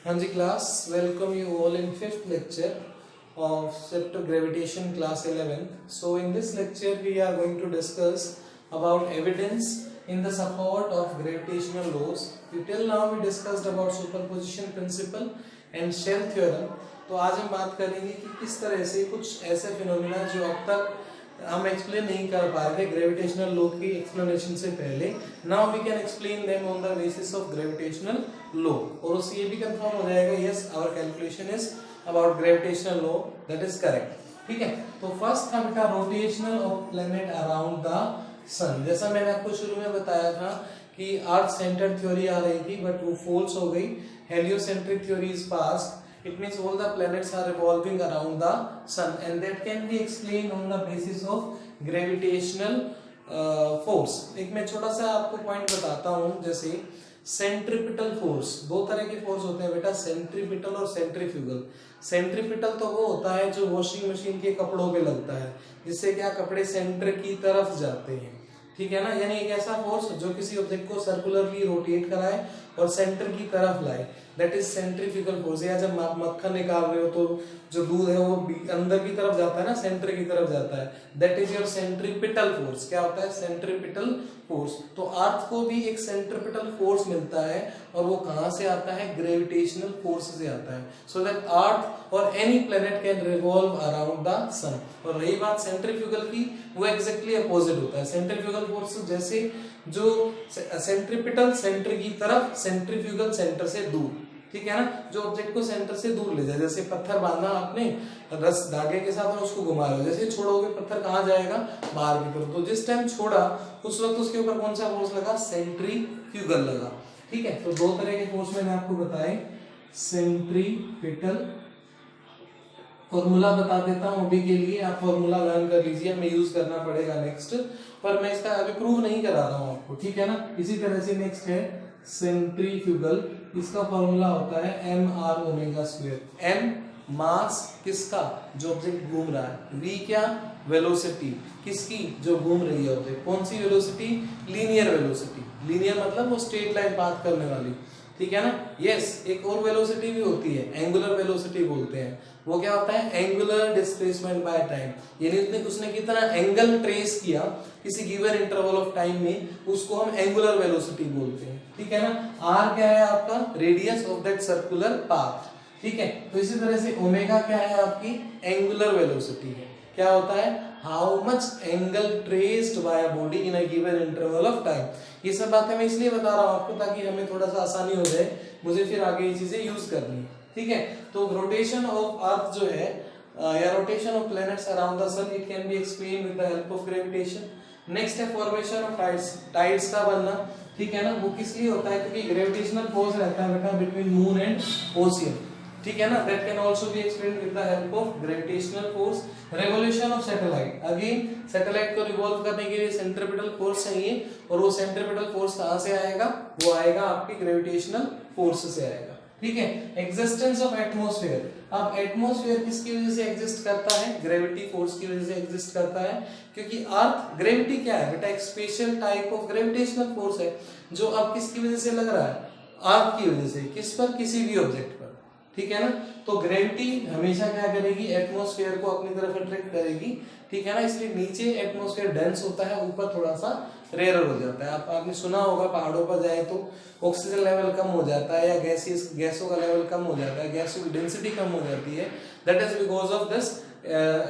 हाँ जी class, welcome you all in fifth lecture of chapter gravitation class 11th. So in this lecture we are going to discuss about evidence in the support of gravitational laws. Till now we discussed about superposition principle and shell theorem. तो आज हम बात करेंगे कि किस तरह से कुछ ऐसे फिनोमिना जो अब तक हम एक्सप्लेन नहीं कर पा रहे थे ग्रेविटेशनल लॉ की एक्सप्लेनेशन से पहले, now we can explain them on the basis of gravitational law. और उससे ये भी कंफर्म हो जाएगा yes our calculation is about gravitational law, that is correct. ठीक है, तो फर्स्ट था बेटा rotational of planet around the sun. जैसा मैंने आपको शुरू में बताया था कि अर्थ सेंटर्ड थ्योरी आ रही थी बट वो फॉल्स हो गई, heliocentric theory is past. It means all the planets are revolving around the sun and that can be explained on the basis of gravitational force। एक मैं छोटा सा आपको पॉइंट बताता हूँ, जैसे सेंट्रीपिटल फोर्स, दो तरह के फोर्स होते हैं बेटा, सेंट्रीपिटल और सेंट्रीफ्यूगल। सेंट्रीपिटल तो वो होता है जो वॉशिंग मशीन के कपड़ों पे लगता है, जिससे क्या कपड़े सेंटर की तरफ जाते हैं। ठीक है ना, यानी एक ऐसा फोर्स जो किसी ऑब्जेक्ट को सर्कुलरली रोटेट कराए और सेंटर की तरफ लाए, दैट इज सेंट्रीफ्यूगल फोर्स। या जब आप मक्खन निकाल रहे हो तो जो दूध है वो अंदर की तरफ जाता है ना, सेंटर की तरफ जाता है, that is your centripetal force. क्या होता है? Centripetal force. तो अर्थ को भी एक सेंट्रीपिटल फोर्स मिलता है और वो कहां से आता है? ग्रेविटेशनल फोर्स से आता है। सो दैट अर्थ और any planet can revolve around the sun. और रही बात सेंट्रीफ्यूगल की, वो एग्जैक्टली अपोजिट होता है। सेंट्रीफ्यूगल फोर्स जैसे जो सेंट्रीपिटल सेंटर की तरफ, सेंट्रीफ्यूगल सेंटर से दूर। ठीक है ना, जो ऑब्जेक्ट को सेंटर से दूर ले जाए। जैसे पत्थर बांधा आपने रस धागे के साथ और उसको घुमा रहे हो, जैसे छोड़ोगे पत्थर कहाँ जाएगा? बाहर की तरफ। तो जिस टाइम छोड़ा उस वक्त उसके ऊपर कौन सा फोर्स लगा? सेंट्रीफ्यूगल लगा। ठीक है, तो दो तरह के फोर्स मैंने आपको बताए, सेंट्रीपिटल। फॉर्मूला बता देता हूं अभी के लिए, आप फॉर्मूला लर्न कर लीजिए, हमें यूज करना पड़ेगा नेक्स्ट, पर मैं इसका अभी प्रूव नहीं करा रहा हूं आपको। ठीक है ना, इसी तरह से नेक्स्ट है सेंट्रीफ्यूगल। इसका फॉर्मूला होता है M R omega square. M mass किसका? जो ऑब्जेक्ट घूम रहा है। वी क्या? वेलोसिटी किसकी? जो घूम रही है ऑब्जेक्ट। कौन सी वेलोसिटी? Linear velocity. लीनियर मतलब वो स्ट्रेट लाइन पाथ करने वाली। ठीक है ना, यस। एक और वेलोसिटी भी होती है, एंगुलर वेलोसिटी बोलते हैं। वो क्या होता है? Angular displacement by time. यानी उसने कितना एंगल ट्रेस किया किसी गिवन इंटरवल ऑफ टाइम में, उसको हम एंगुलर वेलोसिटी बोलते हैं। ठीक है ना, आर क्या है आपका? Radius of that circular path. ठीक है, तो इसी तरह से ओमेगा क्या है? आपकी एंगुलर वेलोसिटी है। क्या होता है? How much angle traced by a body in a given interval of time. ये सब बातें मैं इसलिए बता रहा हूं आपको ताकि हमें थोड़ा सा आसानी हो जाए, मुझे फिर आगे ये चीजें यूज करनी है। ठीक है, तो रोटेशन ऑफ अर्थ जो है या rotation of planets around the sun, it can be explain with the help of gravitation. Next है फॉर्मेशन ऑफ टाइड्स। टाइड्स का बनना, ठीक है ना, वो किस लिए होता है? क्योंकि ग्रेविटेशनल फोर्स रहता है बेटा बिटवीन मून एंड ओशियन। ठीक है ना, that can also be explained with the help of gravitational force. Revolution of satellite, again satellite को रिवॉल्व करने के लिए सेंट्रीपिटल फोर्स चाहिए, और वो सेंट्रीपिटल फोर्स कहां से आएगा? वो आएगा आपकी ग्रेविटेशनल फोर्स से आएगा। ठीक है, एग्जिस्टेंस ऑफ एटमॉस्फेयर। अब एटमॉस्फेयर किसकी वजह से एग्जिस्ट करता है? ग्रेविटी फोर्स की वजह से एग्जिस्ट करता है, क्योंकि अर्थ, ग्रेविटी क्या है बेटा? एक special type of gravitational force है जो अब किसकी वजह से लग रहा है? अर्थ की वजह से। किस पर? किसी भी ऑब्जेक्ट पर। ठीक है ना, तो ग्रेविटी हमेशा क्या करेगी? एटमॉस्फेयर को अपनी तरफ अट्रैक्ट करेगी। ठीक है ना, इसलिए नीचे एटमॉस्फेयर डेंस होता है, ऊपर थोड़ा सा रेयर हो जाता है। आपने सुना होगा पहाड़ों पर जाए तो ऑक्सीजन लेवल कम हो जाता है, या गैसों का लेवल कम हो जाता है, गैसों की डेंसिटी कम हो जाती है। That is because of this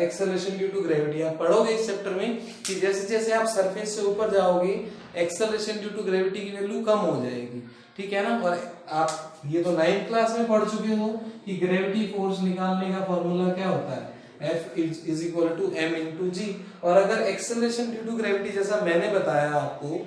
acceleration due to gravity. आप पढ़ोगे इस चैप्टर में कि जैसे जैसे आप सरफेस से ऊपर जाओगे, एक्सेलरेशन ड्यू टू ग्रेविटी की वैल्यू कम हो जाएगी। ठीक है ना, और आप ये तो 9th क्लास में पढ़ चुके हो कि ग्रेविटी फोर्स निकालने का फॉर्मूला क्या होता है? F is equal to m into g। और अगर एक्सेलरेशन ड्यू टू ग्रेविटी जैसा मैंने बताया आपको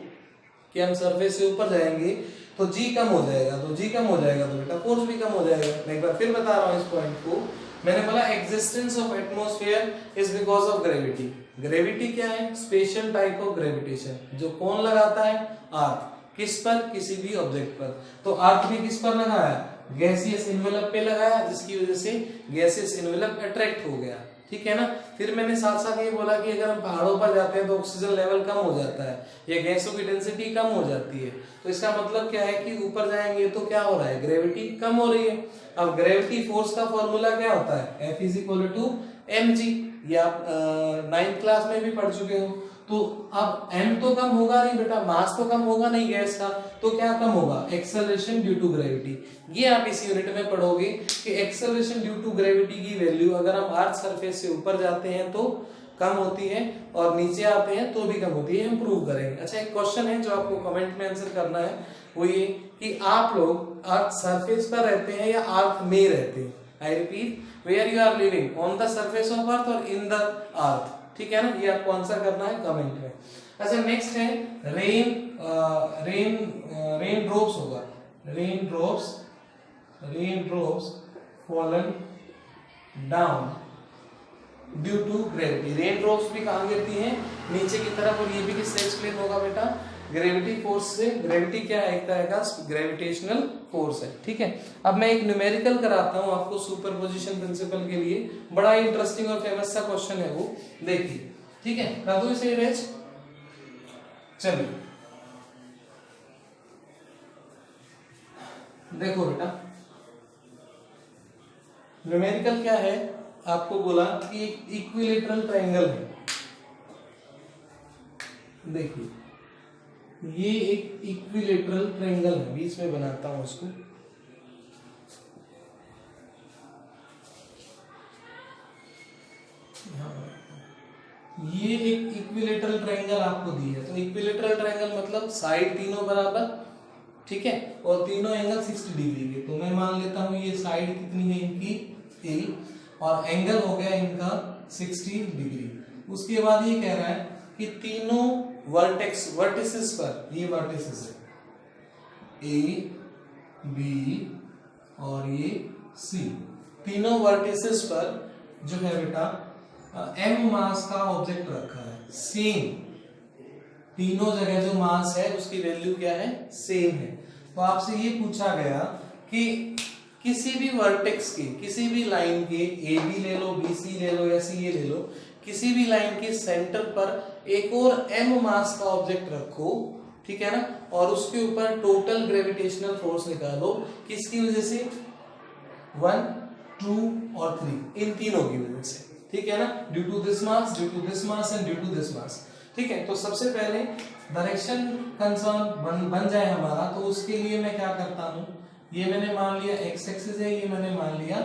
कि हम सरफेस से ऊपर जाएंगे तो g कम हो जाएगा, तो g कम हो जाएगा तो बेटा फोर्स भी कम हो जाएगा। मैं एक बार फिर बता रहा हूँ इस पॉइंट को। मैंने बोला existence of atmosphere is because of gravity. Gravity क्या है? स्पेशल टाइप ऑफ ग्रेविटेशन, जो कौन लगाता है? अर्थ। किस पर? किसी भी ऑब्जेक्ट पर। तो अर्थ भी किस पर लगाया? गैसियस इन्वेलप पे लगाया, जिसकी वजह से गैसियस इन्वेलप अट्रैक्ट हो गया। ठीक है ना, फिर मैंने साथ साथ ये बोला कि अगर हम पहाड़ों पर जाते हैं तो ऑक्सीजन लेवल कम हो जाता है या गैसों की डेंसिटी कम हो जाती है। तो इसका मतलब क्या है कि ऊपर जाएंगे तो क्या हो रहा है, ग्रेविटी कम हो रही है। अब ग्रेविटी फोर्स का फॉर्मूला क्या होता है, F = mg। ये आप 9th क्लास में भी पढ़ चुके हो। तो अब m तो कम होगा नहीं बेटा, मास तो कम होगा नहीं गैस का, तो क्या कम होगा, एक्सेलरेशन ड्यू टू ग्रेविटी। ये आप इस यूनिट में पढ़ोगे कि एक्सेलरेशन ड्यू टू ग्रेविटी की वैल्यू अगर हम अर्थ सरफेस से ऊपर जाते हैं तो कम होती है और नीचे आते हैं तो भी कम होती है, हम प्रूव करेंगे। अच्छा, एक क्वेश्चन है जो आपको कमेंट में आंसर करना है, वो ये कि आप लोग अर्थ सरफेस पर रहते हैं या अर्थ में रहते हैं। I repeat, where you are living, on the surface of earth और इन द अर्थ, ठीक है ना, ये आपको आंसर करना है कमेंट में। अच्छा, नेक्स्ट है रेन ड्रॉप्स होगा, rain drops fallen down due to gravity. Rain drops भी कहाँ गिरती हैं, नीचे की तरफ, और ये भी किससे एक्सप्लेन होगा बेटा, ग्रेविटी फोर्स से। ग्रेविटी क्या है, एक तरह का ग्रेविटेशनल फोर्स है, ठीक है। अब मैं एक न्यूमेरिकल कराता हूं आपको सुपरपोजिशन प्रिंसिपल के लिए, बड़ा इंटरेस्टिंग और फेमस सा क्वेश्चन है वो, देखिए, ठीक है। कर दो इसे इरेज, चलिए देखो बेटा, न्यूमेरिकल क्या है, आपको बोला कि एक इक्विलेटरल ट्रायंगल है। देखिए, ये एक इक्विलेटरल ट्रायंगल है, बीच में बनाता हूं उसको। ये एक इक्विलेटरल ट्रायंगल आपको दी है, तो इक्विलेटरल ट्रायंगल मतलब साइड तीनों बराबर, ठीक है, और तीनों एंगल 60 डिग्री के। तो मैं मान लेता हूं ये साइड कितनी है इनकी, A, और एंगल हो गया इनका 60 डिग्री। उसके बाद ये कह रहा है कि तीनों वर्टिसेस पर, ये वर्टिसेस है A, B और ये C, तीनों वर्टिसेस पर जो है बेटा m मास का ऑब्जेक्ट रखा है, सेम, तीनों जगह जो मास है उसकी वैल्यू क्या है, सेम है। तो आपसे ये पूछा गया कि किसी भी वर्टेक्स के, किसी भी लाइन के, ए बी ले लो, बी सी ले लो या सी ए ले लो, किसी भी लाइन के सेंटर पर एक और m मास का ऑब्जेक्ट रखो, ठीक है ना, और उसके ऊपर टोटल ग्रेविटेशनल फोर्स निकालो, किसकी वजह से, 1, 2 और 3, इन तीनों की वजह से, ठीक है ना, due to this mass, due to this mass and due to this mass, ठीक है। तो सबसे पहले डायरेक्शन कंसर्न बन जाए हमारा, तो उसके लिए मैं क्या करता हूं, ये मैंने मान लिया x एक्सिस है, ये मैंने मान लिया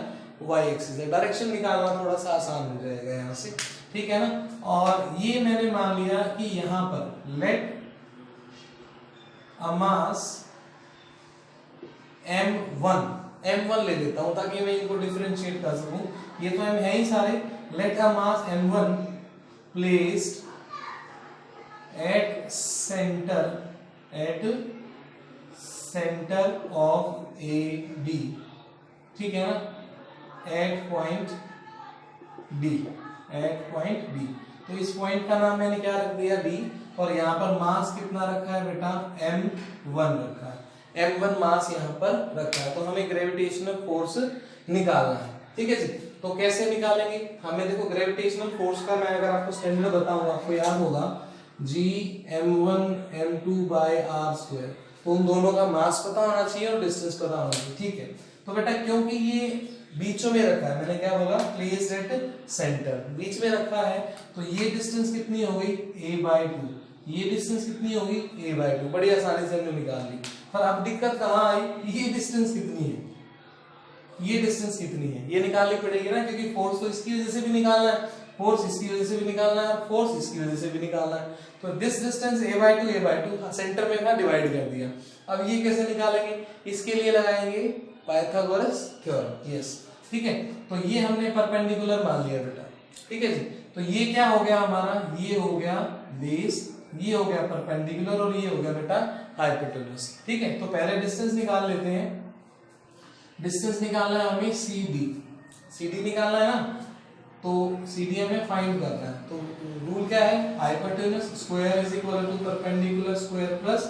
y एक्सिस है, डायरेक्शन निकालना थोड़ा सा आसान हो जाएगा यहाँ से, ठीक है ना। और ये मैंने मान लिया कि यहाँ पर लेट अ मास m1 ले लेता हूं ताकि मैं इनको डिफरेंशिएट कर सकूं, ये तो m है ही सारे। Let a mass m1 placed at centre of A D, ठीक है ना, एट पॉइंट डी। तो इस पॉइंट का नाम मैंने क्या रख दिया, डी, और यहाँ पर मास कितना रखा है बेटा, m1 रखा है, m1 मास यहाँ पर रखा है। तो हमें ग्रेविटेशनल फोर्स निकालना है, ठीक है जी। तो कैसे निकालेंगे, हमें देखो ग्रेविटेशनल फोर्स का मैं अगर आपको स्टैंडर्ड बताऊं, आपको याद होगा G m1 m2 by r², तो उन दोनों का मास पता होना चाहिए और डिस्टेंस पता होना चाहिए, ठीक है। तो बेटा क्योंकि ये बीचों में रखा है, मैंने क्या बोला, प्लेस एट सेंटर, बीच में रखा है, तो ये डिस्टेंस कितनी हो गई, a/2, ये डिस्टेंस कितनी होगी, a/2, बड़ी आसानी से हमने निकाल ली। पर अब दिक्कत कहाँ आई, ये डिस्टेंस कितनी है, ये डिस्टेंस कितनी है, ये निकालनी पड़ेगी ना, क्योंकि फोर्स तो इसकी वजह से भी निकालना है, फोर्स इसकी वजह से भी निकालना है, फोर्स इसकी वजह से भी निकालना है। तो दिस डिस्टेंस a/2 सेंटर में का डिवाइड कर दिया। अब ये कैसे निकालेंगे, इसके लिए लगाएंगे पाइथागोरस थ्योरम, यस, ठीक है। तो ये हमने परपेंडिकुलर मान लिया बेटा, ठीक है जी। तो ये क्या हो गया हमारा, ये हो गया बेस, ये हो गया परपेंडिकुलर, और ये हो गया बेटा हाइपोटेन्यूज, ठीक है। तो पहले डिस्टेंस निकाल लेते हैं, डिस्टेंस निकालना है हमें CD निकालना है ना, तो CD हमें फाइंड करना है। तो रूल क्या है, hypotenuse square is equal to perpendicular square plus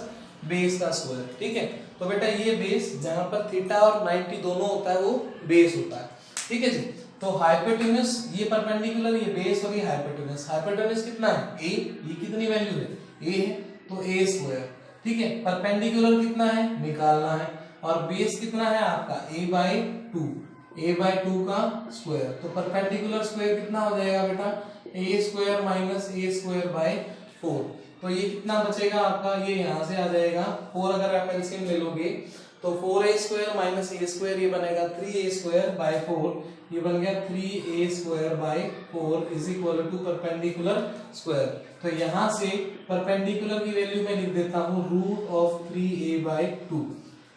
base का स्क्वायर, ठीक है। तो बेटा ये बेस जहां पर थीटा और 90 दोनों होता है वो बेस होता है, ठीक है जी। तो हाइपोटेन्यूज ये परपेंडिकुलर, ये बेस और ये हाइपोटेन्यूज। हाइपोटेन्यूज कितना है a, ये कितनी वैल्यू है a है तो a स्क्वायर, ठीक है। परपेंडिकुलर कितना है निकालना है, और बेस कितना है आपका a/2 का स्क्वायर। तो परपेंडिकुलर स्क्वायर कितना हो जाएगा बेटा a square minus a square by 4। तो ये कितना बचेगा आपका, ये यहाँ से आ जाएगा 4, अगर आप एलसीएम ले लोगे तो 4a square minus a square ये बनेगा 3a स्क्वायर बाय 4, ये बन गया 3a square by 4 is equal to perpendicular square. तो यहाँ से परपेंडिकुलर की वैल्यू मैं लिख देता हूँ √3a/2,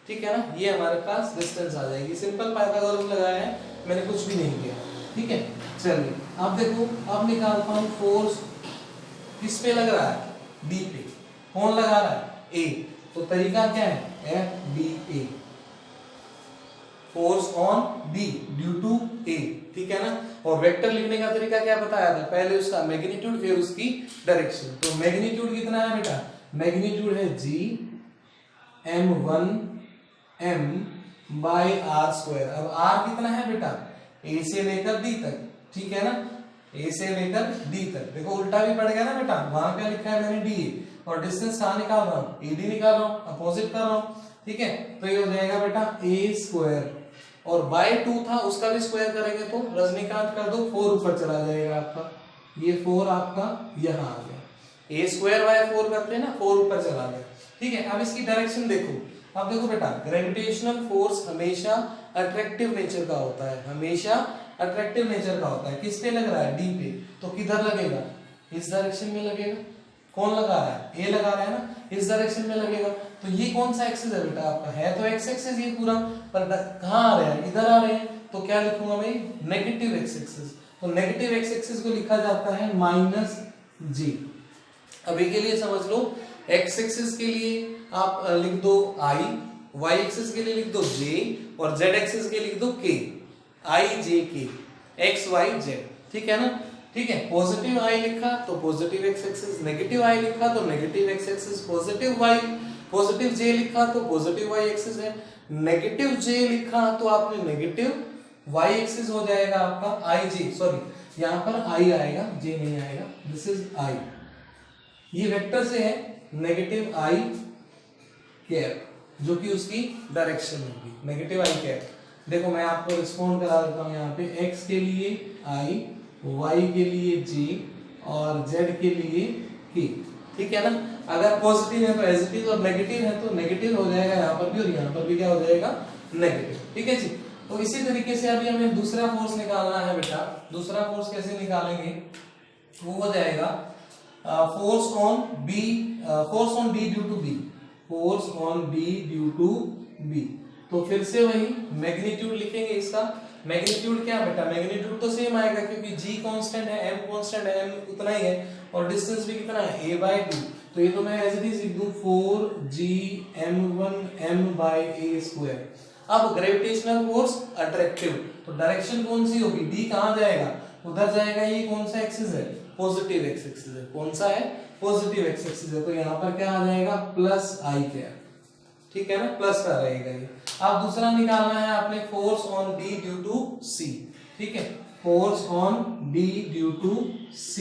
ठीक है ना। ये हमारे पास डिस्टेंस आ जाएगी। सिंपल पाइथागोरस लगाया है मैंने, कुछ भी नहीं किया, ठीक है। चलिए अब देखो, अब निकालता हूँ फोर्स किस पे लग रहा है डी पे, कौन लगा रहा है ए। तो तरीका क्या है FDA, force on B due to A, ठीक है ना। और वेक्टर लिखने का तरीका क्या बताया था, पहले उसका मैग्नीट्यूड फिर उसकी डायरेक्शन। तो मैग्नीट्यूड कितना है बेटा, मैग्नीट्यूड है G m1 m by r square. अब r कितना है बेटा a से लेकर d तक, ठीक है ना, a से लेकर d तक। देखो उल्टा भी पड़ गया ना बेटा, वहां क्या लिखा है मैंने dA, और डिस्टेंस कहाँ निकाल रहा हूँ AD निकाल रहा हूँ, अपोजिट कर रहा हूँ, ठीक है। तो ये हो जाएगा बेटा a स्क्वायर, और बाय 2 था उसका भी स्क्वायर करेंगे तो रजनीकांत कर दो 4 ऊपर चला जाएगा आपका, ये 4 आपका यहाँ आ गया। a स्क्वायर बाय 4 करते हैं ना, 4 ऊपर चला गया, ठीक है। अब इसकी डायरेक्शन देखो, अब देखो बेटा ग्रेविटेशनल फोर्स हमेशा अट्रैक्टिव नेचर का होता है, हमेशा अट्रैक्टिव नेचर का होता है। किस पे लग रहा है डी पे, तो किधर लगेगा इस डायरेक्शन में लगेगा। कौन लगा रहा है ए लगा रहा है ना, इस डायरेक्शन में लगेगा। तो ये कौन सा एक्सिस है बेटा आपका, है तो एक्स एक्सिस ये पूरा, पर कहाँ आ रहे हैं इधर आ रहे हैं। तो क्या लिखूंगा भाई नेगेटिव एक्स एक्सिस। तो नेगेटिव एक्स एक्सिस को लिखा जाता है -g। अभी के लिए समझ लो, एक्स एक्सिस के लिए आप लिख दो i, y एक्सिस के लिए लिख दो j, और z एक्सिस के लिए लिख दो k, i j k x y z, ठीक है ना। ठीक है, पॉजिटिव i लिखा तो positive x axis, negative i लिखा तो negative x axis, positive y, positive j लिखा तो पॉजिटिव y एक्सिस है, नेगेटिव j लिखा तो आपने नेगेटिव y एक्सिस हो जाएगा आपका i j, सॉरी यहाँ पर i आएगा j नहीं आएगा, दिस इज i। ये वेक्टर से है नेगेटिव i कैप, जो कि उसकी डायरेक्शन होगी नेगेटिव i कैप। देखो मैं आपको रिस्पॉन्ड करा देता हूँ यहाँ पे, x के लिए i, y के लिए j और z के लिए k, ठीक है ना। अगर पॉजिटिव है तो एज इट इज, और नेगेटिव है तो नेगेटिव हो जाएगा यहाँ पर भी, और यहाँ पर भी क्या हो जाएगा नेगेटिव, ठीक है जी। तो इसी तरीके से अभी हमें दूसरा फोर्स निकालना है बेटा। दूसरा फोर्स कैसे निकालेंगे, वो हो जाएगा force on b, force on d due to b, force on b due to b। तो फिर से वही मैग्नीट्यूड लिखेंगे इसका। मैग्नीट्यूड क्या बेटा, मैग्नीट्यूड तो सेम आएगा क्योंकि g कांस्टेंट है, m कांस्टेंट है, m उतना ही है, और डिस्टेंस भी कितना है a/2। तो ये तो मैं एज इट इज लिख दूं 4gm1 m/a²। अब ग्रेविटेशनल फोर्स अट्रैक्टिव, तो डायरेक्शन कौन सी होगी, d कहां जाएगा, उधर जाएगा। ये कौन सा एक्सिस है, पॉजिटिव एक्स एक्सिस है। कौन सा है, पॉजिटिव एक्स एक्सिस है। तो यहाँ पर क्या आ जाएगा +i कैप, ठीक है ना, प्लस का रहेगा ये। अब दूसरा निकालना है आपने force on d due to c, ठीक है, force on d due to c।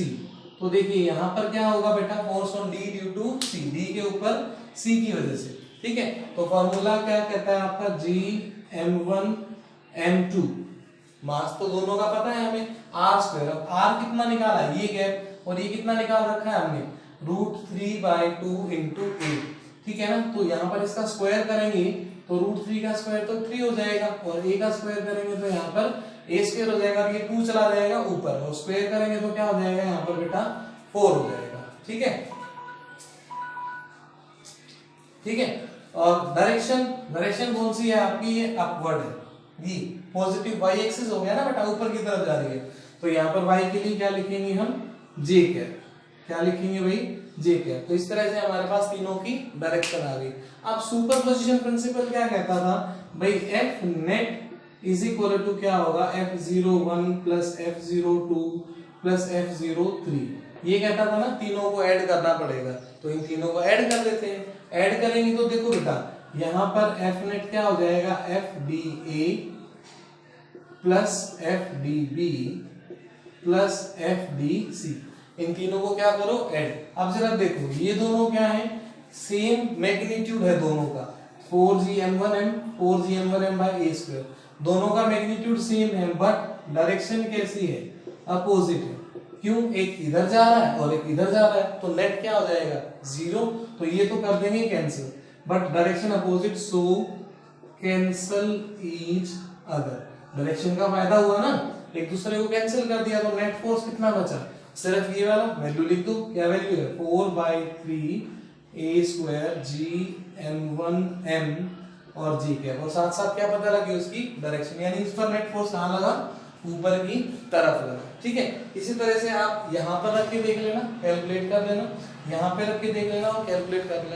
तो देखिए यहाँ पर क्या होगा बेटा, force on d due to c, d के ऊपर c की वजह से, ठीक है। तो फॉर्मूला क्या कहता है आपका, gm1 m2, मास तो दोनों का पता है हमें, r²। अब r कितना निकाला है, ये गैप, और ये कितना निकाल रखा है हमने, √3/2 × a, ठीक है ना। तो यहाँ पर इसका स्क्वायर करेंगे तो √3 का स्क्वायर तो 3 हो जाएगा, और a का स्क्वायर करेंगे तो यहाँ पर a² हो जाएगा, ये 2 चला जाएगा ऊपर, और स्क्वायर करेंगे तो क्या हो जाएगा यहाँ पर बेटा 4 हो जाएगा, ठीक है, ठीक है। और डायरेक्शन कौन सी है आपकी, ये अपवर्ड है, ये पॉजिटिव y एक्सिस हो गया ना बेटा, ऊपर की तरफ जा रही है। तो यहाँ पर y के लिए क्या लिखेंगे हम, j कैप, क्या लिखेंगे भाई, j कैप। तो इस तरह से हमारे पास तीनों की डायरेक्शन आ गई। अब सुपरपोजिशन प्रिंसिपल क्या कहता था भाई, f net is equal to क्या होगा, f01 + f02 + f03। ये कहता था ना, तीनों को ऐड करना पड़ेगा, तो इन तीनों को ऐड कर देते हैं। ऐड करेंगे तो देखो बेटा यहाँ पर f नेट क्या हो जाएगा, fda plus F D B plus F D C. इन तीनों को क्या करो, ऐड। अब जरा देखो ये दोनों क्या है, सेम मैग्नीट्यूड है दोनों का, 4gm1m 4gm1m बाय ए स्क्वायर, दोनों का मैग्नीट्यूड सेम है, बट डायरेक्शन कैसी है, अपोजिट है। क्यों, एक इधर जा रहा है और एक इधर जा रहा है, तो नेट क्या हो जाएगा, 0। तो ये तो कर देंगे cancel, but direction opposite, so cancel each other. Direction का फायदा हुआ ना, एक दूसरे को कैंसिल कर दिया, तो नेट फोर्स कितना बचा, सिर्फ ये वाला वैल्यू लिख दो। क्या वैल्यू है, 4/3 a स्क्वायर gm1m और g कैप, और साथ साथ क्या पता लगी उसकी डायरेक्शन, यानी इस पर नेट फोर्स कहाँ लगा, ऊपर की तरफ लगा। ठीक है, इसी तरह से आप यहाँ पर रख के देख लेना, कैलकुलेट कर लेना, यहाँ पे रख के देख लेना और कैलकुलेट कर लेना।